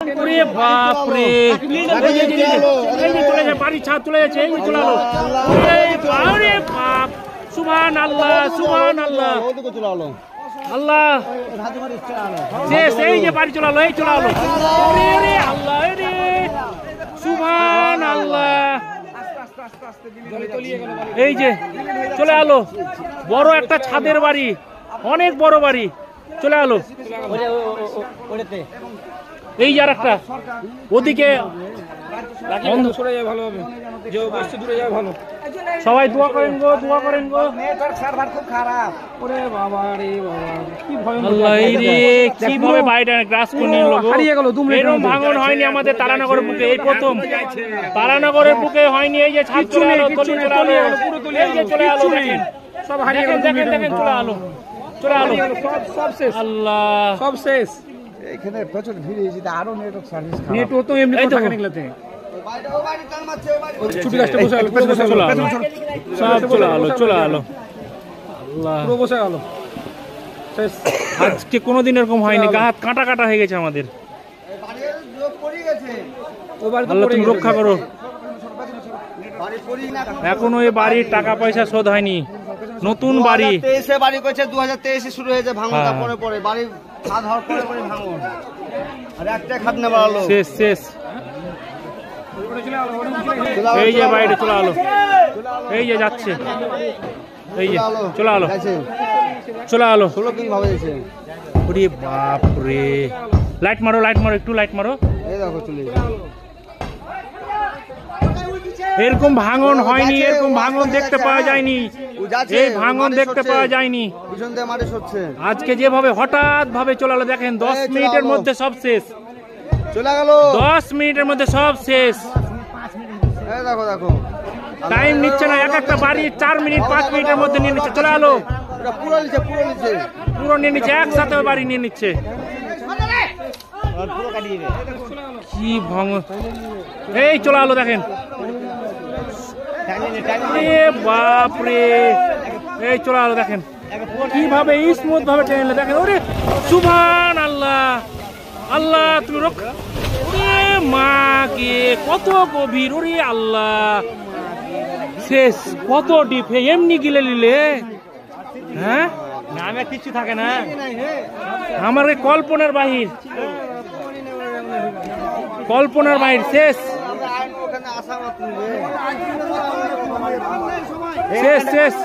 বাপরে বাড়ির ছাদ চলে যাচ্ছে, এই চলে আলো। আরে বাপ, সুবহান আল্লাহ, সুবহান আল্লাহ, আল্লাহ শেষ। এই যে বাড়ি চলে আলো, এই চলে আলো। আল্লাহ রে, সুবহান আল্লাহ। এই যে চলে আলো, বড় একটা ছাদের বাড়ি, অনেক বড় বাড়ি চলে আলো। এই যে আর একটা ওদিকে সরে যায়, ভালো হবে, যে বস্তু দূরে যায় ভালো। সবাই দোয়া করেন গো, দোয়া করেন গো। খুব খারাপ, ওরে বাবা রে বাবা, কি ভয়ঙ্কর। আল্লাহ রে, কিভাবে বাড়িটা গ্রাস করে নিল, হারিয়ে গেল। এরকম ভাঙন হয়নি আমাদের তারানগরের বুকে, এই প্রথম তারানগরের বুকে হয়নি। এই যে ছাদ চলে আলো, তলি চলে আলো, পুরো তলি, এই যে চলে আলো, দেখেন সব হারিয়ে গেল। দেখেন দেখেন চলে আলো, চলে আলো, সব শেষ। আল্লাহ, সব শেষ। এখানে প্রচুর ভিড় হয়েছে, আরো নেটওয়ার্ক সার্ভিস খারাপ। নেটওয়ার্ক তো এমনি কথা থাকে নিগলাতে। ছুটি গাছটা বসে গেল, পেছনে চলে আলো, সব চলে আলো, চলে আলো। আল্লাহ, পুরো বসে গেল শেষ। আজকে কোনোদিন এরকম হয়নি, গা হাত কাঁটা কাটা হয়ে গেছে আমাদের। আল্লাহ তুমি রক্ষা করো। এখনো এই বাড়ির টাকা পয়সা শোধ হয়নি, নতুন বাড়ি। 2023 বাড়ি করেছে, 2023 শুরু হয়েছে ভাঙনটা, পরে পরে বাড়ি ছাদ হওয়ার পরে পরে ভাঙন, আর একটা খাট না বাড়ালো, শেষ শেষ। এই যে বাইরে চলে আলো, এই যে যাচ্ছে, এই যে চলে আলো, চলে আলো। 16 দিন ভাবে যাচ্ছে। ওরে বাপ রে, লাইট মারো, লাইট মারো, একটু লাইট মারো। এই দেখো চলে যাচ্ছে। এরকম ভাঙন হয়নি, এরকম ভাঙন দেখতে পাওয়া যায়নি, এই ভাঙন দেখতে পাওয়া যায়নি। আজকে যেভাবে হঠাৎ ভাবে চলে গেল, দেখেন 10 মিনিটের মধ্যে সব শেষ, চলে গেল 10 মিনিটের মধ্যে সব শেষ। দেখো দেখো, টাইম নিচ্ছে না, এক একটা বাড়ি 4 মিনিট 5 মিনিটের মধ্যে নিয়ে নিচ্ছে। চলে গেল, পুরো নিচ্ছে, পুরো নিচ্ছে, পুরো নিয়ে নিচ্ছে, একসাথে বাড়ি নিয়ে নিচ্ছে। কি ভাঙন, এই চলে আলো, দেখেন বাপ রে, এই চলে আলো, দেখেন কিভাবে স্মুথ ভাবে টেনে, দেখেন। ওরে সুবহান আল্লাহ, আল্লাহ তুমি রক্ষা। ওরে মা কে, কত গভীর, ওরে আল্লাহ শেষ, কত ডিপ। এমনি গিলে নিলে, হ্যাঁ নামে কিছু থাকে না, আমার কল্পনার বাহির, কল্পনার বাহির, শেষ শেষ শেষ।